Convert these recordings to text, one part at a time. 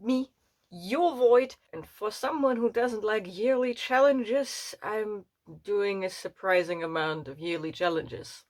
me, your void, and for someone who doesn't like yearly challenges, I'm doing a surprising amount of yearly challenges.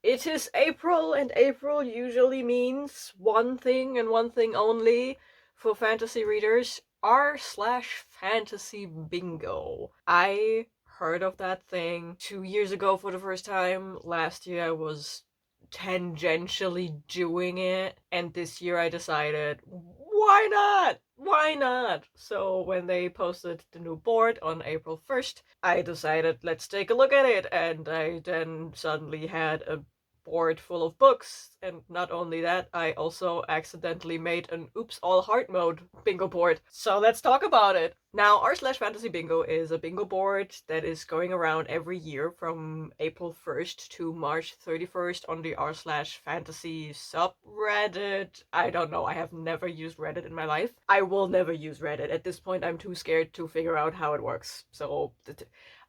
It is April, and April usually means one thing and one thing only for fantasy readers: r/fantasy bingo. I heard of that thing 2 years ago for the first time. Last year I was tangentially doing it, and this year I decided, why not? Why not? So when they posted the new board on April 1st, I decided, let's take a look at it, and I then suddenly had a board full of books. And not only that, I also accidentally made an oops all hard mode bingo board. So let's talk about it. Now, r/fantasy bingo is a bingo board that is going around every year from April 1st to March 31st on the r/fantasy subreddit. I don't know, I have never used Reddit in my life. I will never use Reddit. At this point, I'm too scared to figure out how it works. So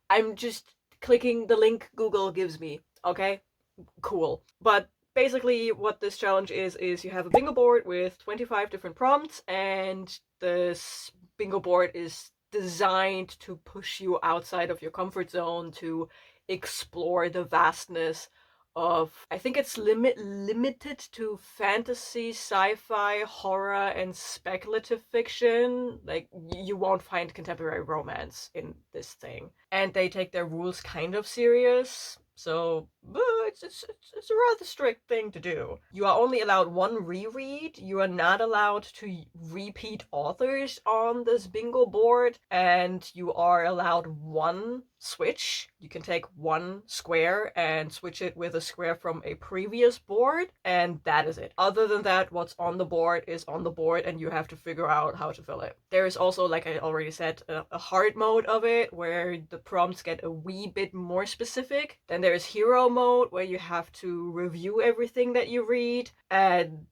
I'm just clicking the link Google gives me, okay? Cool. But basically what this challenge is you have a bingo board with 25 different prompts, and this bingo board is designed to push you outside of your comfort zone, to explore the vastness of, I think it's limited to fantasy, sci-fi, horror, and speculative fiction. Like, you won't find contemporary romance in this thing. And they take their rules kind of serious. So it's a rather strict thing to do. You are only allowed one reread. You are not allowed to repeat authors on this bingo board, and you are allowed one switch. You can take one square and switch it with a square from a previous board, and that is it. Other than that, what's on the board is on the board, and you have to figure out how to fill it. There is also, like I already said, a hard mode of it where the prompts get a wee bit more specific. Then there's hero mode where you have to review everything that you read, and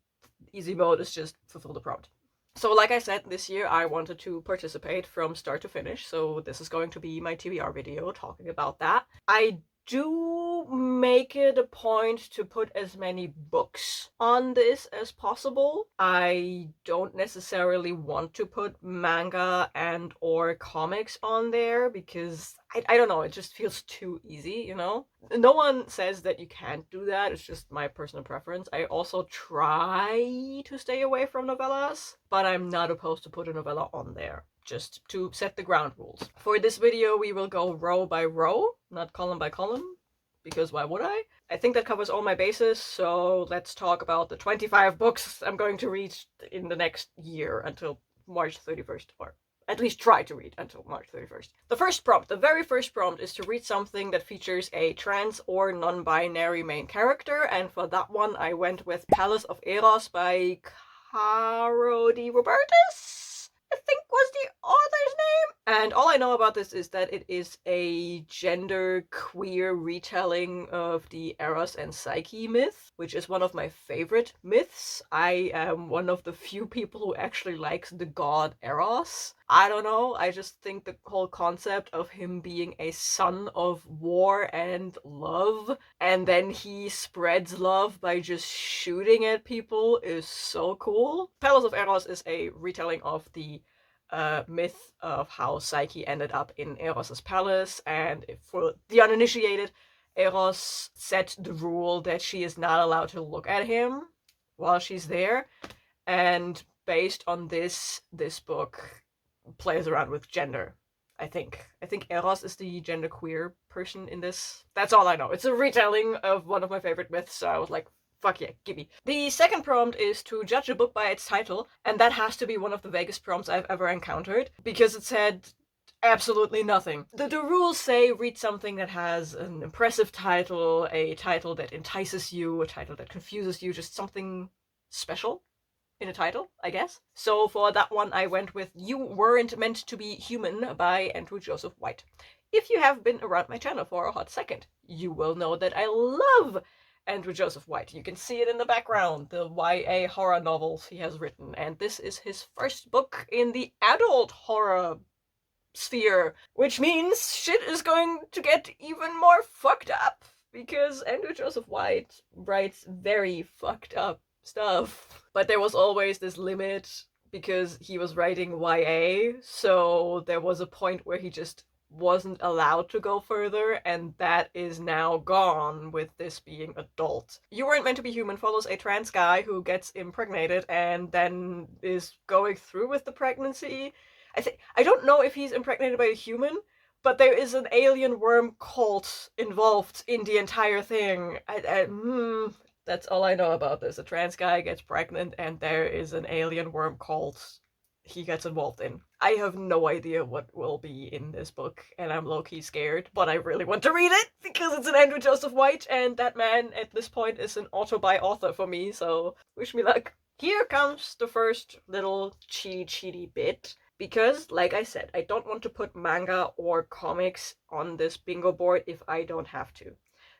easy mode is just fulfill the prompt. So like I said, this year I wanted to participate from start to finish, so this is going to be my TBR video talking about that. I do make it a point to put as many books on this as possible. I don't necessarily want to put manga and or comics on there because I don't know, it just feels too easy, you know? No one says that you can't do that, it's just my personal preference. I also try to stay away from novellas, but I'm not opposed to put a novella on there, just to set the ground rules. For this video, we will go row by row, not column by column, because why would I? I think that covers all my bases, so let's talk about the 25 books I'm going to read in the next year until March 31st, or at least try to read until March 31st. The very first prompt is to read something that features a trans or non-binary main character, and for that one I went with Palace of Eros by Caro Robertis, I think was the author's name. And all I know about this is that it is a gender queer retelling of the Eros and Psyche myth, which is one of my favorite myths. I am one of the few people who actually likes the god Eros. I don't know, I just think the whole concept of him being a son of war and love, and then he spreads love by just shooting at people, is so cool. Palace of Eros is a retelling of the myth of how Psyche ended up in Eros' palace, and for the uninitiated, Eros set the rule that she is not allowed to look at him while she's there, and based on this book plays around with gender. I think Eros is the genderqueer person in this. That's all I know. It's a retelling of one of my favorite myths, so I was like, fuck yeah, gimme. The second prompt is to judge a book by its title, and that has to be one of the vaguest prompts I've ever encountered, because it said absolutely nothing. The rules say read something that has an impressive title, a title that entices you, a title that confuses you, just something special in a title, I guess. So for that one I went with You Weren't Meant to Be Human by Andrew Joseph White. If you have been around my channel for a hot second, you will know that I love Andrew Joseph White. You can see it in the background, the YA horror novels he has written, and this is his first book in the adult horror sphere, which means shit is going to get even more fucked up. because Andrew Joseph White writes very fucked up stuff. But there was always this limit because he was writing YA, so there was a point where he just wasn't allowed to go further, and that is now gone with this being adult. You Weren't Meant to Be Human follows a trans guy who gets impregnated and then is going through with the pregnancy. I don't know if he's impregnated by a human, but there is an alien worm cult involved in the entire thing. That's all I know about this. A trans guy gets pregnant and there is an alien worm cult he gets involved in. I have no idea what will be in this book, and I'm low-key scared, but I really want to read it because it's an Andrew Joseph White, and that man at this point is an auto-buy author for me, so wish me luck. Here comes the first little cheaty bit, because, like I said, I don't want to put manga or comics on this bingo board if I don't have to.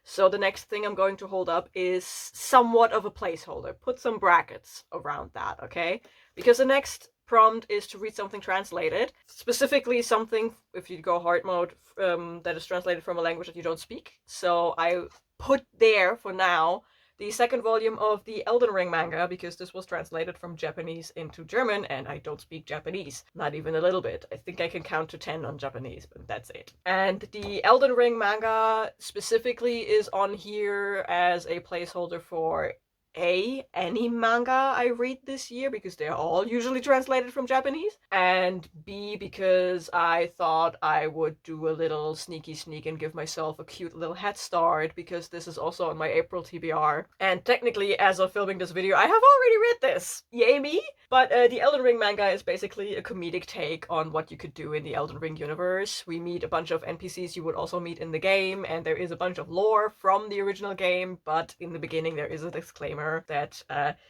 So the next thing I'm going to hold up is somewhat of a placeholder. Put some brackets around that, okay? Because the next prompt is to read something translated, specifically something, if you go hard mode, that is translated from a language that you don't speak. So I put there for now the second volume of the Elden Ring manga, because this was translated from Japanese into German, and I don't speak Japanese. Not even a little bit. I think I can count to 10 on Japanese, but that's it. And the Elden Ring manga specifically is on here as a placeholder for any manga I read this year, because they're all usually translated from Japanese, and B, because I thought I would do a little sneak and give myself a cute little head start, because this is also on my April TBR, and technically, as of filming this video, I have already read this! Yay me! But the Elden Ring manga is basically a comedic take on what you could do in the Elden Ring universe. We meet a bunch of NPCs you would also meet in the game, and there is a bunch of lore from the original game, but in the beginning there is a disclaimer that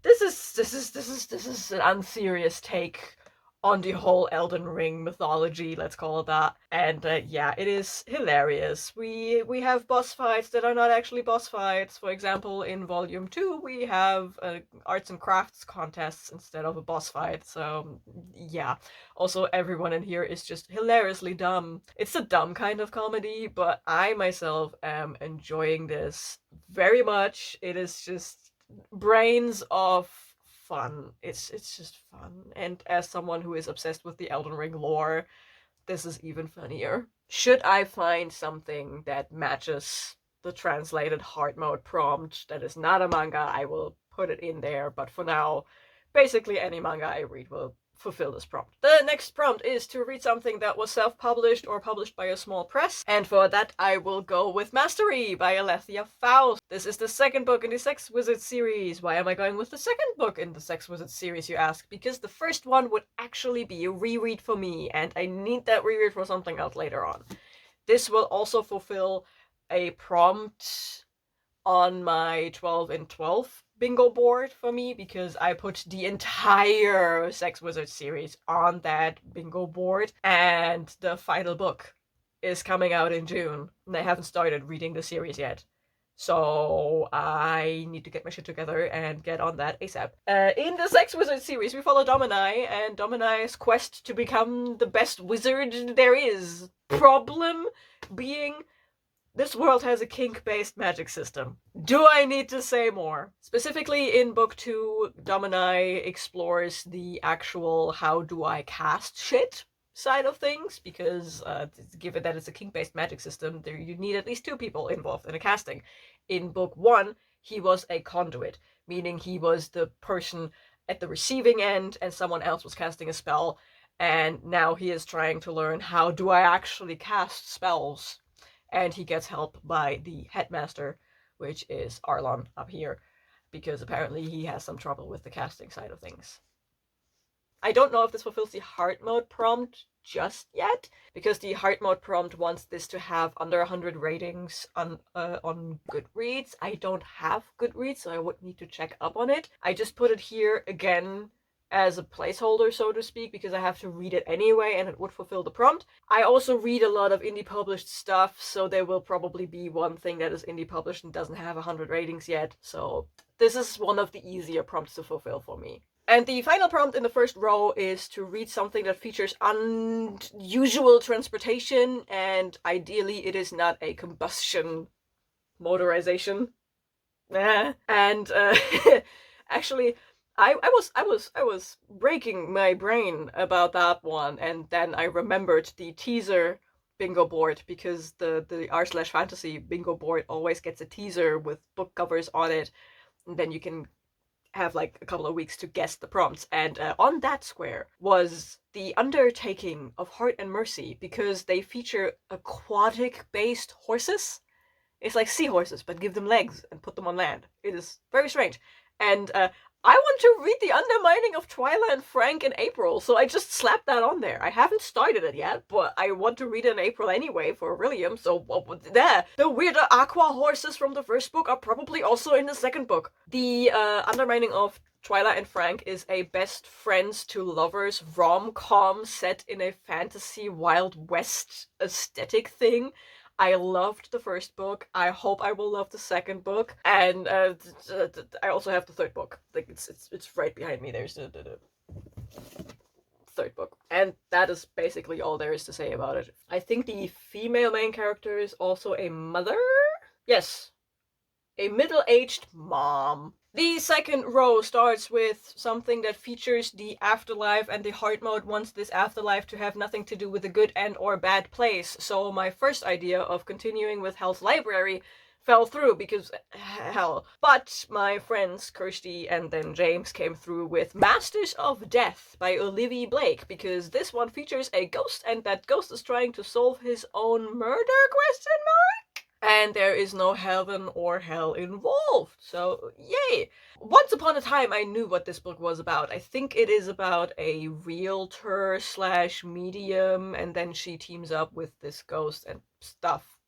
this is an unserious take on the whole Elden Ring mythology, let's call it that. And yeah, it is hilarious. We have boss fights that are not actually boss fights. For example, in Volume 2, we have arts and crafts contests instead of a boss fight. So yeah, also everyone in here is just hilariously dumb. It's a dumb kind of comedy, but I myself am enjoying this very much. It is just brains of fun. It's just fun. And as someone who is obsessed with the Elden Ring lore, this is even funnier. Should I find something that matches the translated hard mode prompt that is not a manga, I will put it in there, but for now, basically any manga I read will fulfill this prompt. The next prompt is to read something that was self-published or published by a small press, and for that I will go with Mastery by Alethea Faust. This is the second book in the Sex Wizard series. Why am I going with the second book in the Sex Wizard series, you ask? Because the first one would actually be a reread for me, and I need that reread for something else later on. This will also fulfill a prompt on my 12 and 12 bingo board for me, because I put the entire Sex Wizard series on that bingo board, and the final book is coming out in June, and I haven't started reading the series yet. So I need to get my shit together and get on that ASAP. In the Sex Wizard series, we follow Domini and Domini's quest to become the best wizard there is. Problem being, this world has a kink-based magic system. Do I need to say more? Specifically in book 2, Domini explores the actual how do I cast shit side of things, because given that it's a kink-based magic system, you need at least 2 people involved in a casting. In book 1, he was a conduit, meaning he was the person at the receiving end and someone else was casting a spell, and now he is trying to learn how do I actually cast spells. And he gets help by the headmaster, which is Arlon up here, because apparently he has some trouble with the casting side of things. I don't know if this fulfills the heart mode prompt just yet, because the heart mode prompt wants this to have under 100 ratings on Goodreads. I don't have Goodreads, so I would need to check up on it. I just put it here again as a placeholder, so to speak, because I have to read it anyway and it would fulfill the prompt. I also read a lot of indie published stuff, so there will probably be one thing that is indie published and doesn't have 100 ratings yet, so this is one of the easier prompts to fulfill for me. And the final prompt in the first row is to read something that features unusual transportation, and ideally it is not a combustion motorization. And actually, I was breaking my brain about that one, and then I remembered the teaser bingo board, because the r/fantasy bingo board always gets a teaser with book covers on it, and then you can have like a couple of weeks to guess the prompts. And on that square was the undertaking of Heart and Mercy, because they feature aquatic based horses. It's like seahorses, but give them legs and put them on land. It is very strange. And I want to read the Undermining of Twyla and Frank in April, so I just slapped that on there. I haven't started it yet, but I want to read it in April anyway for William, so there. The weirder aqua horses from the first book are probably also in the second book. The Undermining of Twyla and Frank is a best friends to lovers rom-com set in a fantasy Wild West aesthetic thing. I loved the first book. I hope I will love the second book, and I also have the third book. Like it's right behind me. There's the third book, and that is basically all there is to say about it. I think the female main character is also a mother. Yes, a middle-aged mom. The second row starts with something that features the afterlife, and the hard mode wants this afterlife to have nothing to do with a good and or bad place. So my first idea of continuing with Hell's Library fell through because hell. But my friends Kirsty and then James came through with Masters of Death by Olivie Blake, because this one features a ghost, and that ghost is trying to solve his own murder, question mark? And there is no heaven or hell involved, so yay! Once upon a time I knew what this book was about. I think it is about a realtor slash medium, and then she teams up with this ghost and stuff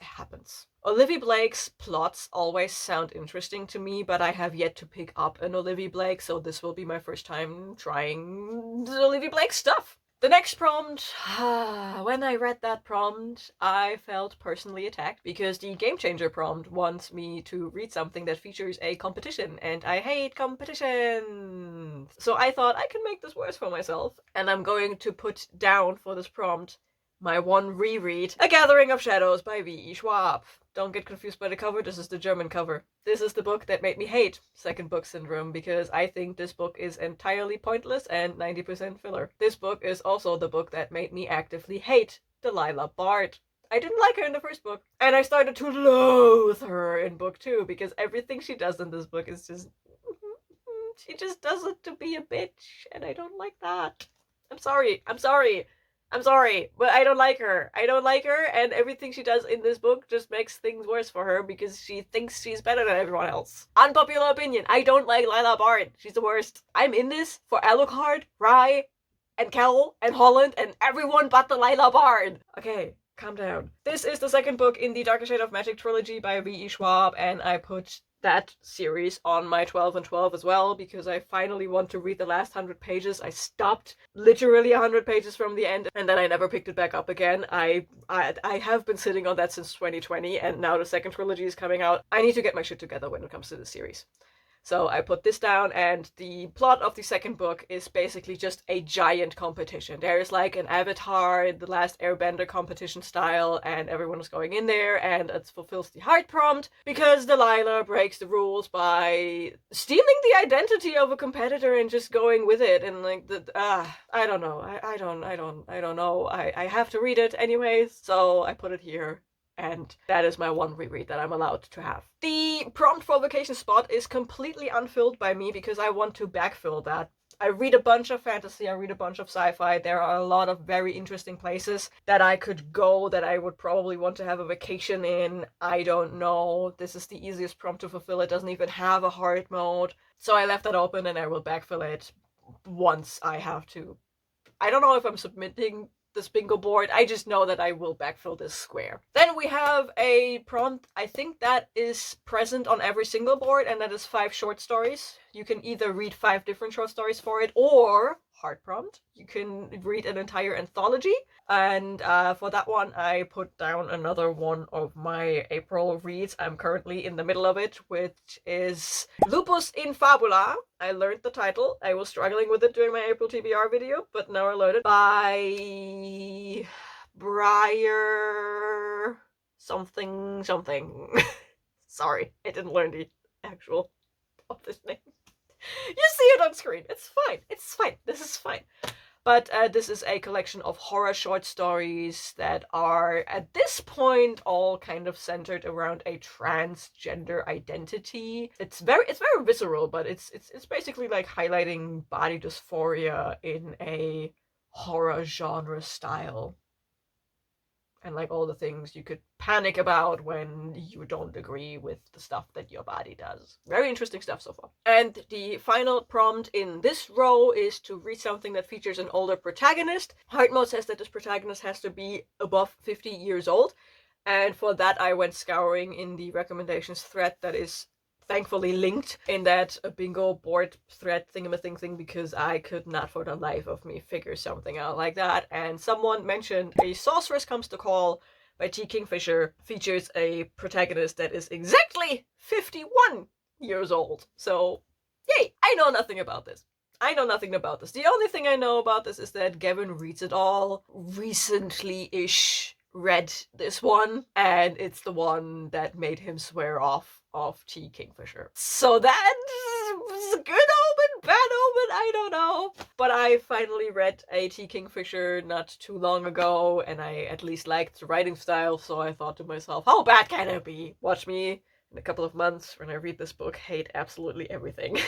happens. Olivie Blake's plots always sound interesting to me, but I have yet to pick up an Olivie Blake, so this will be my first time trying Olivie Blake stuff. The next prompt, when I read that prompt, I felt personally attacked, because the Game Changer prompt wants me to read something that features a competition, and I hate competition. So I thought I can make this worse for myself, and I'm going to put down for this prompt my one reread, A Gathering of Shadows by V.E. Schwab. Don't get confused by the cover, this is the German cover. This is the book that made me hate second book syndrome, because I think this book is entirely pointless and 90% filler. This book is also the book that made me actively hate Delilah Bart. I didn't like her in the first book, and I started to loathe her in book 2, because everything she does in this book is just... she just does it to be a bitch, and I don't like that. I'm sorry, but I don't like her. And everything she does in this book just makes things worse for her, because she thinks she's better than everyone else. Unpopular opinion, I don't like Lila Bart. She's the worst. I'm in this for Alucard, Rye, and Kel, and Holland, and everyone but the Lila Bart. Okay, calm down. This is the second book in the Darker Shade of Magic trilogy by V.E. Schwab, and I put that series on my 12 and 12 as well, because I finally want to read the last 100 pages. I stopped literally 100 pages from the end, and then I never picked it back up again. I have been sitting on that since 2020, and now the second trilogy is coming out. I need to get my shit together when it comes to this series. So I put this down, and the plot of the second book is basically just a giant competition. There is like an Avatar, The Last Airbender competition style, and everyone is going in there, and it fulfills the heart prompt, because Delilah breaks the rules by stealing the identity of a competitor and just going with it, and like, I don't know. I don't know. I have to read it anyways, so I put it here. And that is my one reread that I'm allowed to have. The prompt for vacation spot is completely unfilled by me, because I want to backfill that. I read a bunch of fantasy, I read a bunch of sci-fi. There are a lot of very interesting places that I could go, that I would probably want to have a vacation in. I don't know. This is the easiest prompt to fulfill. It doesn't even have a hard mode. So I left that open, and I will backfill it once I have to. I don't know if I'm submitting this bingo board. I just know that I will backfill this square. Then we have a prompt, I think that is present on every single board, and that is 5 short stories. You can either read 5 different short stories for it, or hard prompt, you can read an entire anthology. And for that one, I put down another one of my April reads. I'm currently in the middle of it, which is Lupus in Fabula. I learned the title. I was struggling with it during my April TBR video, but now I learned it. By Briar something. Sorry, I didn't learn the actual author's name. You see it on screen. It's fine. It's fine. This is fine. But this is a collection of horror short stories that are, at this point, all kind of centered around a transgender identity. It's very visceral, but it's basically like highlighting body dysphoria in a horror genre style. And like all the things you could panic about when you don't agree with the stuff that your body does. Very interesting stuff so far. And the final prompt in this row is to read something that features an older protagonist. Hard mode says that this protagonist has to be above 50 years old. And for that I went scouring in the recommendations thread that is thankfully linked in that bingo board thread thing because I could not for the life of me figure something out like that. And someone mentioned A Sorceress Comes to Call by T. Kingfisher features a protagonist that is exactly 51 years old. So, yay! I know nothing about this. I know nothing about this. The only thing I know about this is that Gavin Reads It All recently-ish read this one, and it's the one that made him swear off of T. Kingfisher. So that was a good omen, bad omen, I don't know. But I finally read a T. Kingfisher not too long ago, and I at least liked the writing style, so I thought to myself, how bad can it be? Watch me in a couple of months when I read this book hate absolutely everything.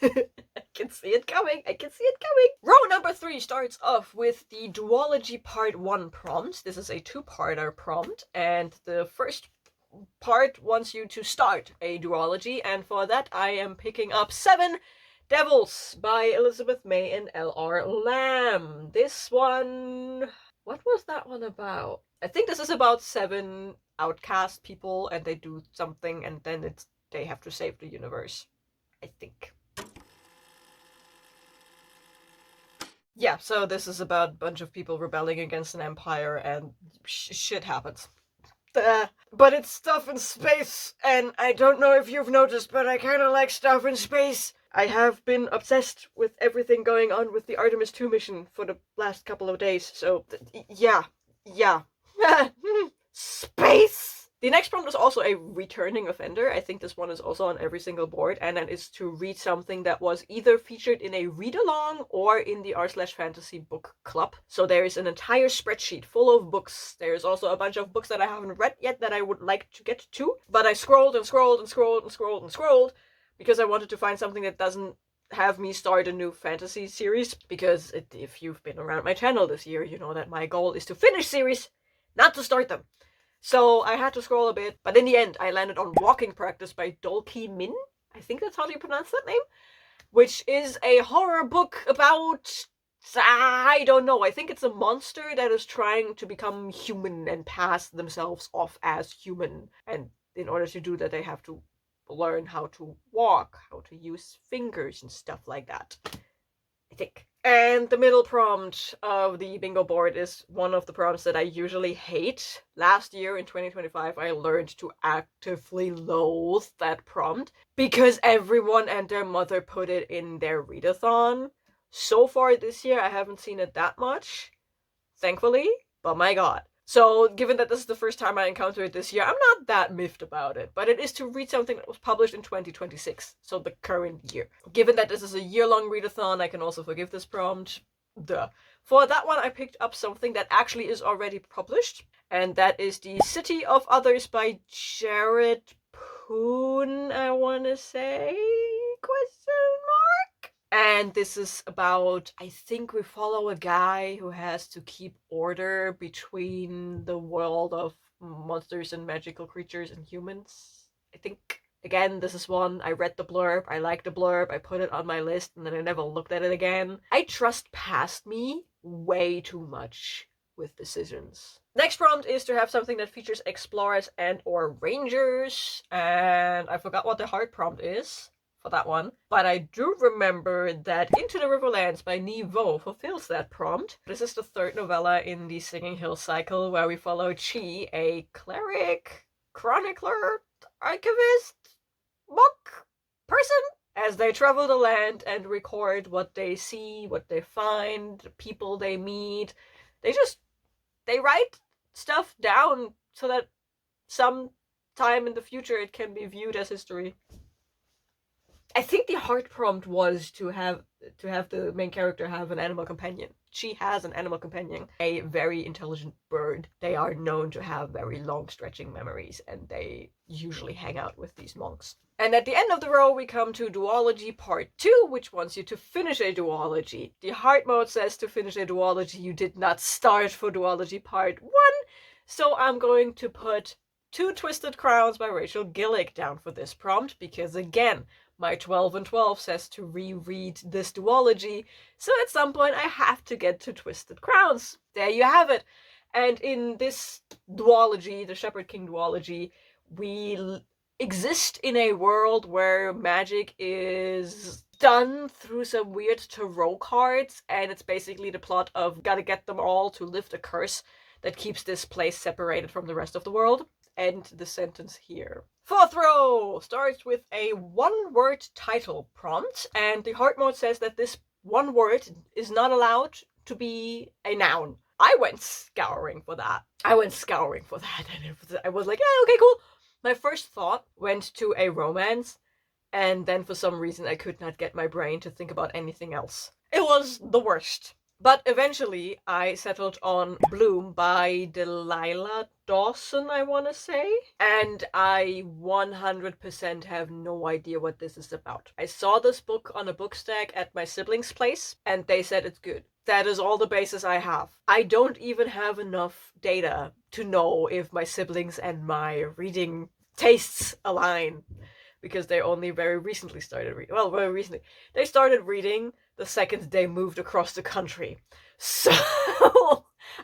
I can see it coming. I can see it coming. Row number 3 starts off with the duology part 1 prompt. This is a 2-parter prompt, and the first part wants you to start a duology, and for that I am picking up 7 Devils by Elizabeth May and L.R. Lamb. This one... what was that one about? I think this is about 7 outcast people, and they do something, and then they have to save the universe. I think. Yeah, so this is about a bunch of people rebelling against an empire, and shit happens. But it's stuff in space, and I don't know if you've noticed, but I kind of like stuff in space. I have been obsessed with everything going on with the Artemis 2 mission for the last couple of days, so yeah. Space! The next prompt is also a returning offender. I think this one is also on every single board, and that is to read something that was either featured in a read-along or in the r/fantasy book club. So there is an entire spreadsheet full of books. There's also a bunch of books that I haven't read yet that I would like to get to, but I scrolled and scrolled and scrolled and scrolled and scrolled because I wanted to find something that doesn't have me start a new fantasy series, because if you've been around my channel this year, you know that my goal is to finish series, not to start them. So I had to scroll a bit, but in the end I landed on Walking Practice by Dolki Min. I think that's how you pronounce that name. Which is a horror book about... I don't know. I think it's a monster that is trying to become human and pass themselves off as human. And in order to do that, they have to learn how to walk, how to use fingers and stuff like that. I think. And the middle prompt of the bingo board is one of the prompts that I usually hate. Last year in 2025, I learned to actively loathe that prompt because everyone and their mother put it in their readathon. So far this year, I haven't seen it that much, thankfully, but my god. So, given that this is the first time I encounter it this year, I'm not that miffed about it, but it is to read something that was published in 2026, so the current year. Given that this is a year-long readathon, I can also forgive this prompt. Duh. For that one, I picked up something that actually is already published, and that is The City of Others by Jared Poon, I want to say? Question mark? And this is about, I think we follow a guy who has to keep order between the world of monsters and magical creatures and humans, I think. Again, this is one, I read the blurb, I liked the blurb, I put it on my list, and then I never looked at it again. I trust past me way too much with decisions. Next prompt is to have something that features explorers and or rangers, and I forgot what the hard prompt is for that one, but I do remember that Into the Riverlands by Nghi fulfills that prompt. This is the 3rd novella in the Singing Hill cycle, where we follow Chi, a cleric, chronicler, archivist, monk person, as they travel the land and record what they see, what they find, the people they meet. They write stuff down so that some time in the future it can be viewed as history. I think the heart prompt was to have the main character have an animal companion. She has an animal companion, a very intelligent bird. They are known to have very long stretching memories, and they usually hang out with these monks. And at the end of the row, we come to duology part 2, which wants you to finish a duology. The hard mode says to finish a duology, you did not start for duology part 1, so I'm going to put Two Twisted Crowns by Rachel Gillig down for this prompt, because again, my 12 and 12 says to reread this duology, so at some point I have to get to Twisted Crowns. There you have it. And in this duology, the Shepherd King duology, we exist in a world where magic is done through some weird tarot cards, and it's basically the plot of gotta get them all to lift a curse that keeps this place separated from the rest of the world. End the sentence here. Fourth row starts with a one-word title prompt, and the hard mode says that this one word is not allowed to be a noun. I went scouring for that, and I was like, yeah, okay, cool. My first thought went to a romance, and then for some reason I could not get my brain to think about anything else. It was the worst. But eventually I settled on Bloom by Delilah Dawson, I want to say. And I 100% have no idea what this is about. I saw this book on a book stack at my siblings' place, and they said it's good. That is all the basis I have. I don't even have enough data to know if my siblings and my reading tastes align, because they only very recently started reading. Well, very recently. They started reading the second they moved across the country. So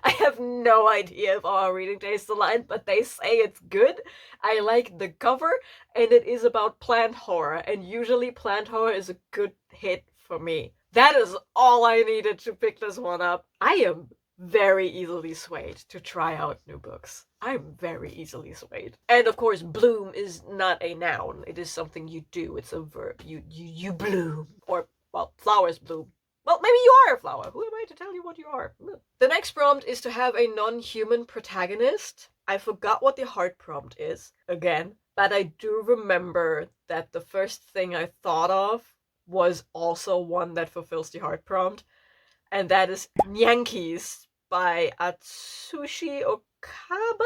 I have no idea if our reading tastes align, but they say it's good. I like the cover, and it is about plant horror, and usually plant horror is a good hit for me. That is all I needed to pick this one up. I am very easily swayed to try out new books. I'm very easily swayed. And of course, bloom is not a noun. It is something you do. It's a verb. You bloom. Or, well, flowers bloom. Well, maybe you are a flower. Who am I to tell you what you are? The next prompt is to have a non-human protagonist. I forgot what the hard prompt is, again, but I do remember that the first thing I thought of was also one that fulfills the hard prompt, and that is Nyankees by Atsushi Okada?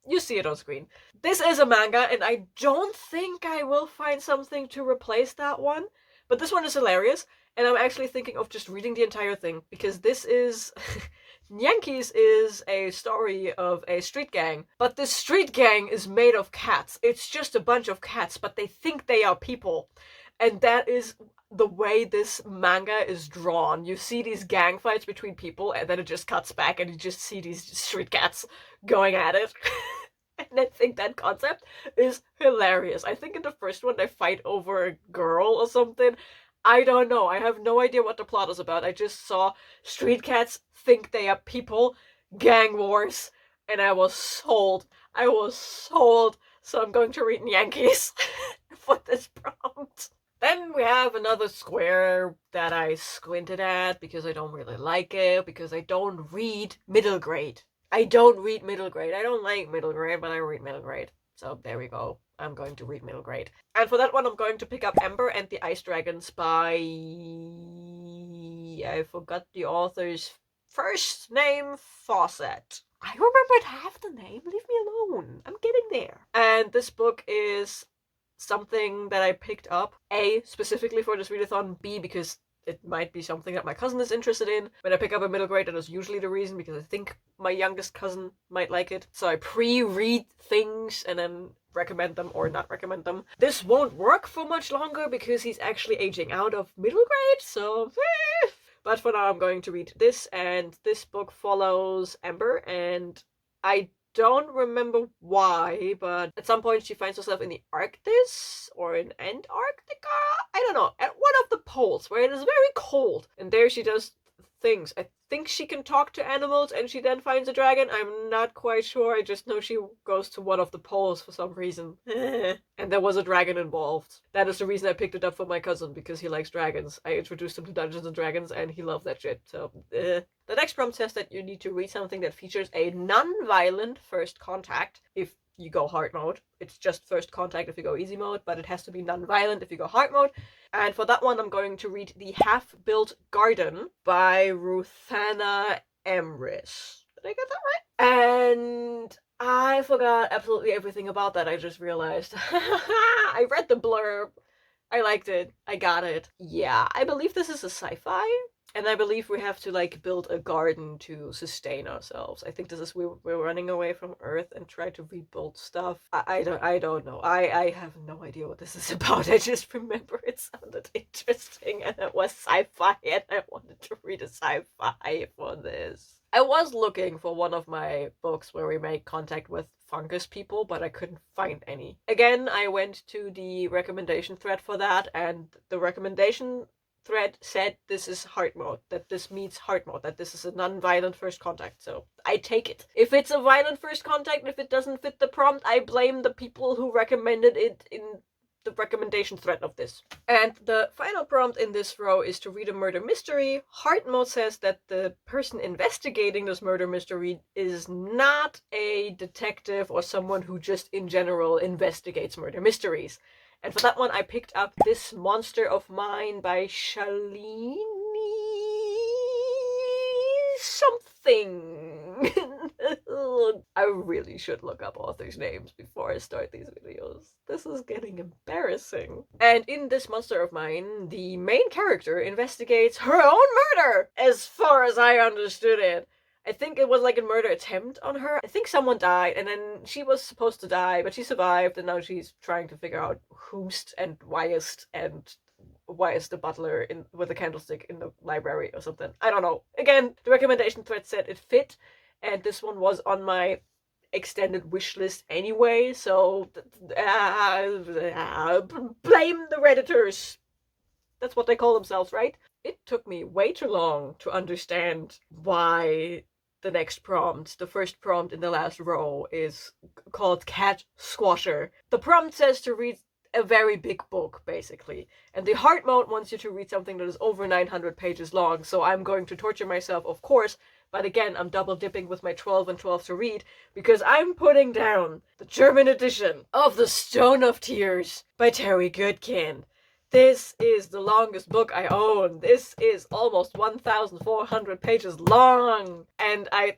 You see it on screen. This is a manga, and I don't think I will find something to replace that one, but this one is hilarious, and I'm actually thinking of just reading the entire thing, because this is... Nyankees is a story of a street gang, but this street gang is made of cats. It's just a bunch of cats, but they think they are people. And that is the way this manga is drawn. You see these gang fights between people, and then it just cuts back, and you just see these street cats going at it. And I think that concept is hilarious. I think in the first one they fight over a girl or something. I don't know. I have no idea what the plot is about. I just saw street cats think they are people, gang wars, and I was sold. I was sold. So I'm going to read Nyankees for this prompt. Then we have another square that I squinted at because I don't really like it, because I don't read middle grade. I don't read middle grade. I don't like middle grade, but I read middle grade. So there we go. I'm going to read middle grade. And for that one, I'm going to pick up Ember and the Ice Dragons by... I forgot the author's first name, Fawcett. I remembered half the name. Leave me alone. I'm getting there. And this book is something that I picked up, A, specifically for this readathon, B, because it might be something that my cousin is interested in. When I pick up a middle grade, that is usually the reason, because I think my youngest cousin might like it. So I pre-read things and then recommend them or not recommend them. This won't work for much longer because he's actually aging out of middle grade, so... But for now, I'm going to read this, and this book follows Ember, and I don't remember why, but at some point she finds herself in the Arctis or in Antarctica. I don't know, at one of the poles where it is very cold, and there she does things. I think she can talk to animals and she then finds a dragon. I'm not quite sure. I just know she goes to one of the poles for some reason. And there was a dragon involved. That is the reason I picked it up for my cousin, because he likes dragons. I introduced him to Dungeons and Dragons and he loved that shit. So, The next prompt says that you need to read something that features a non-violent first contact. If you go hard mode. It's just first contact if you go easy mode, but it has to be non-violent if you go hard mode. And for that one, I'm going to read The Half-Built Garden by Ruthana Emrys. Did I get that right? And I forgot absolutely everything about that, I just realized. I read the blurb. I liked it. I got it. Yeah, I believe this is a sci-fi. And I believe we have to like build a garden to sustain ourselves. I think this is we're running away from Earth and try to rebuild stuff. I don't know. I have no idea what this is about. I just remember it sounded interesting and it was sci-fi and I wanted to read a sci-fi for this. I was looking for one of my books where we make contact with fungus people, but I couldn't find any. Again, I went to the recommendation thread for that, and the recommendation thread said this is hard mode, that this meets hard mode, that this is a non-violent first contact, so I take it. If it's a violent first contact, if it doesn't fit the prompt, I blame the people who recommended it in the recommendation thread of this. And the final prompt in this row is to read a murder mystery. Hard mode says that the person investigating this murder mystery is not a detective or someone who just in general investigates murder mysteries. And for that one, I picked up This Monster of Mine by Shalini something. I really should look up authors' names before I start these videos. This is getting embarrassing. And in This Monster of Mine, the main character investigates her own murder, as far as I understood it. I think it was like a murder attempt on her. I think someone died, and then she was supposed to die, but she survived, and now she's trying to figure out who's and whyest, and why is the butler in with a candlestick in the library or something. I don't know. Again, the recommendation thread said it fit, and this one was on my extended wish list anyway, so blame the Redditors. That's what they call themselves, right? It took me way too long to understand why the next prompt, the first prompt in the last row, is called Cat Squasher. The prompt says to read a very big book, basically. And the hard mode wants you to read something that is over 900 pages long, so I'm going to torture myself, of course, but again, I'm double dipping with my 12 and 12 to read, because I'm putting down the German edition of The Stone of Tears by Terry Goodkin. This is the longest book I own. This is almost 1,400 pages long. And I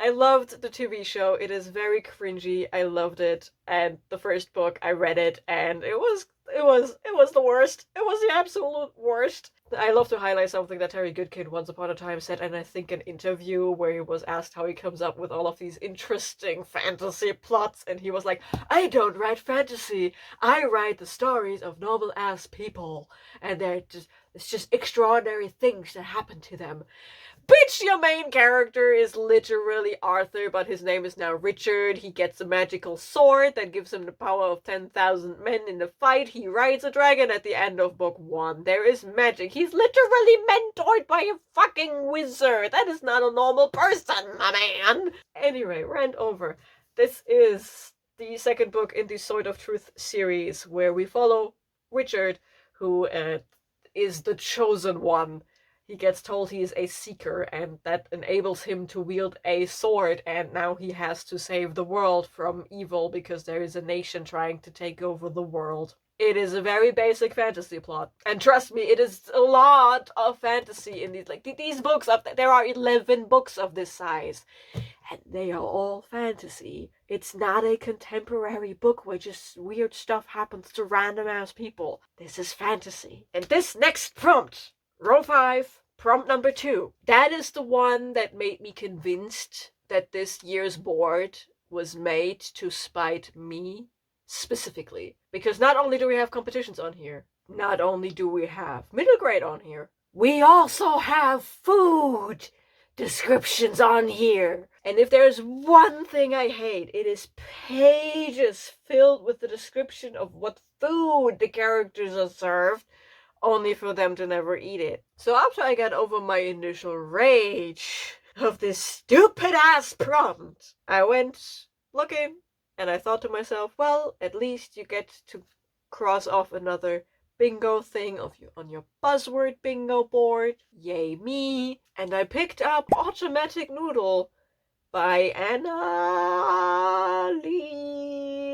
loved the TV show. It is very cringy. I loved it. And the first book, I read it, and it was the worst. It was the absolute worst. I love to highlight something that Terry Goodkin once upon a time said, and I think an interview where he was asked how he comes up with all of these interesting fantasy plots, and he was like, I don't write fantasy. I write the stories of normal-ass people, and it's just extraordinary things that happen to them. Bitch, your main character is literally Arthur, but his name is now Richard. He gets a magical sword that gives him the power of 10,000 men in the fight. He rides a dragon at the end of book 1. There is magic. He's literally mentored by a fucking wizard. That is not a normal person, my man. Anyway, rant over. This is the second book in the Sword of Truth series, where we follow Richard, who is the chosen one. He gets told he is a seeker, and that enables him to wield a sword, and now he has to save the world from evil because there is a nation trying to take over the world. It is a very basic fantasy plot, and trust me, it is a lot of fantasy in these books. There are 11 books of this size, and they are all fantasy. It's not a contemporary book where just weird stuff happens to random ass people. This is fantasy. And this next prompt, row 5, prompt number 2. That is the one that made me convinced that this year's board was made to spite me specifically. Because not only do we have competitions on here, not only do we have middle grade on here, we also have food descriptions on here. And if there's one thing I hate, it is pages filled with the description of what food the characters are served, only for them to never eat it. So after I got over my initial rage of this stupid-ass prompt, I went looking, and I thought to myself, well, at least you get to cross off another bingo thing on your buzzword bingo board. Yay me. And I picked up Automatic Noodle by Anna Lee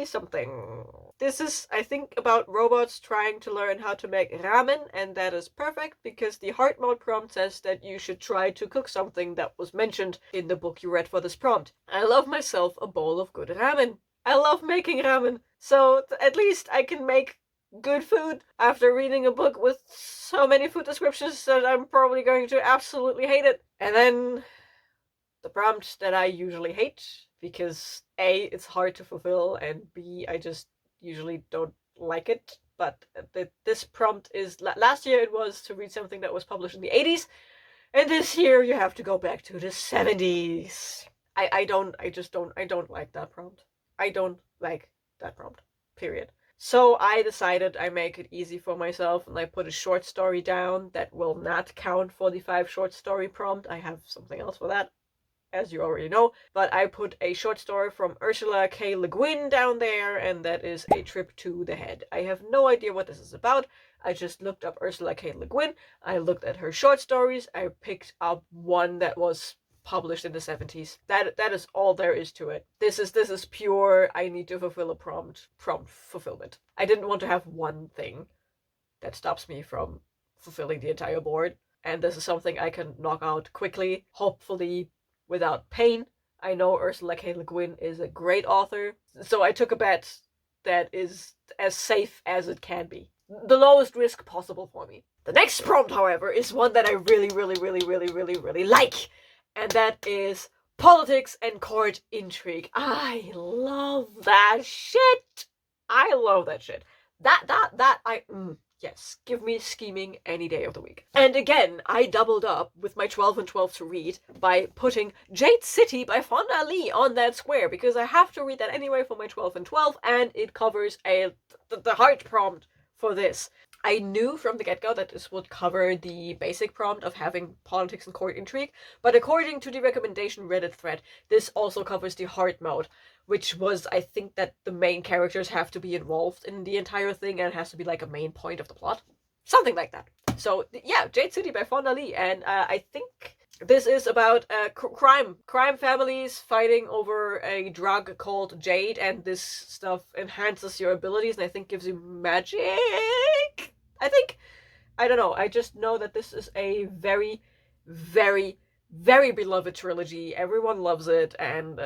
something. This is, I think, about robots trying to learn how to make ramen, and that is perfect because the hard mode prompt says that you should try to cook something that was mentioned in the book you read for this prompt. I love myself a bowl of good ramen. I love making ramen, so at least I can make good food after reading a book with so many food descriptions that I'm probably going to absolutely hate it. And then the prompt that I usually hate, because A, it's hard to fulfill, and B, I just usually don't like it. But this prompt is, last year it was to read something that was published in the 80s, and this year you have to go back to the 70s. I don't like that prompt. I don't like that prompt, period. So I decided I make it easy for myself and I put a short story down that will not count for the 5 short story prompt. I have something else for that, as you already know, but I put a short story from Ursula K. Le Guin down there, and that is A Trip to the Head. I have no idea what this is about. I just looked up Ursula K. Le Guin, I looked at her short stories, I picked up one that was published in the 70s. That is all there is to it. This is pure, I need to fulfill a prompt fulfillment. I didn't want to have one thing that stops me from fulfilling the entire board, and this is something I can knock out quickly, hopefully without pain. I know Ursula K. Le Guin is a great author, so I took a bet that is as safe as it can be. The lowest risk possible for me. The next prompt, however, is one that I really like, and that is politics and court intrigue. I love that shit. I love that shit. Yes, give me scheming any day of the week. And again, I doubled up with my 12 and 12 to read by putting Jade City by Fonda Lee on that square, because I have to read that anyway for my 12 and 12, and it covers the hard prompt for this. I knew from the get-go that this would cover the basic prompt of having politics and court intrigue, but according to the recommendation Reddit thread, this also covers the hard mode, which was, I think, that the main characters have to be involved in the entire thing and it has to be like a main point of the plot. Something like that. So, yeah, Jade City by Fonda Lee, and I think this is about crime families fighting over a drug called Jade, and this stuff enhances your abilities and I think gives you magic. I don't know, I just know that this is a very beloved trilogy. Everyone loves it, and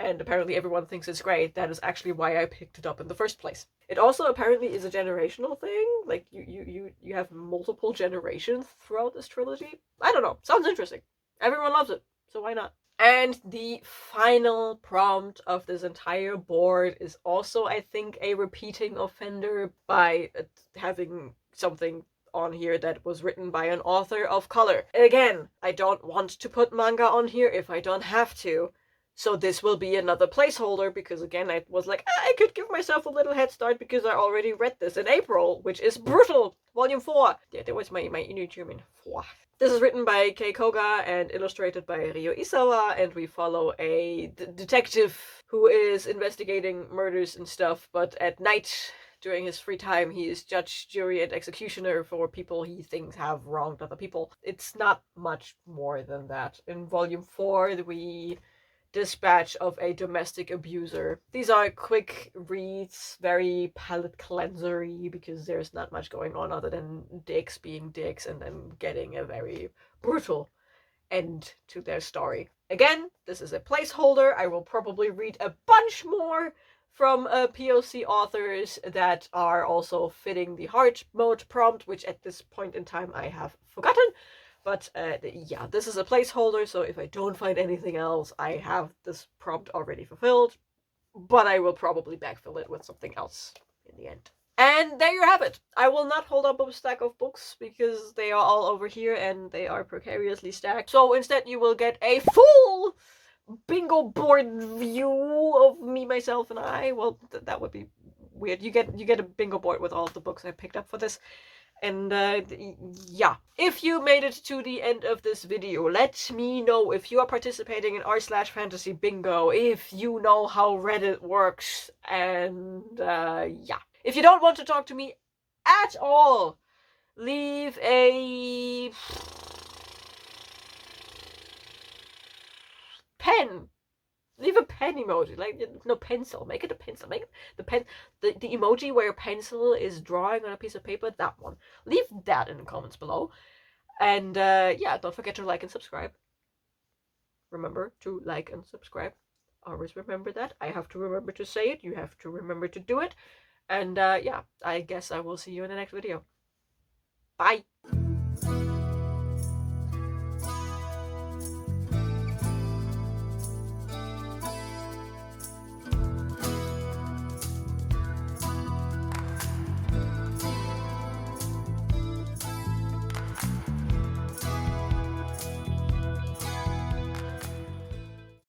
and apparently everyone thinks it's great. That is actually why I picked it up in the first place. It also apparently is a generational thing. Like, you have multiple generations throughout this trilogy. I don't know. Sounds interesting. Everyone loves it, so why not? And the final prompt of this entire board is also, I think, a repeating offender by having something on here that was written by an author of color. Again, I don't want to put manga on here if I don't have to, so this will be another placeholder, because again, I was like, I could give myself a little head start because I already read this in April, which is Brutal, Volume 4. Yeah, that was my inner German. 4. This is written by Kei Koga and illustrated by Ryo Isawa, and we follow a detective who is investigating murders and stuff, but at night, during his free time, he is judge, jury, and executioner for people he thinks have wronged other people. It's not much more than that. In Volume 4, we dispatch of a domestic abuser. These are quick reads, very palate cleansery, because there's not much going on other than dicks being dicks and then getting a very brutal end to their story. Again, this is a placeholder. I will probably read a bunch more from POC authors that are also fitting the hard mode prompt, which at this point in time I have forgotten. But yeah, this is a placeholder, so if I don't find anything else, I have this prompt already fulfilled, but I will probably backfill it with something else in the end. And there you have it. I will not hold up a stack of books because they are all over here and they are precariously stacked. So instead you will get a full bingo board view of me, myself, and I. Well, that would be weird. You get a bingo board with all of the books I picked up for this. And yeah, if you made it to the end of this video, let me know if you are participating in r/fantasy bingo, if you know how Reddit works, and yeah. If you don't want to talk to me at all, leave a pen Leave a pen emoji, like no pencil. Make it a pencil. Make it the emoji where a pencil is drawing on a piece of paper. That one. Leave that in the comments below. And yeah, don't forget to like and subscribe. Remember to like and subscribe. Always remember that. I have to remember to say it. You have to remember to do it. And yeah, I guess I will see you in the next video. Bye.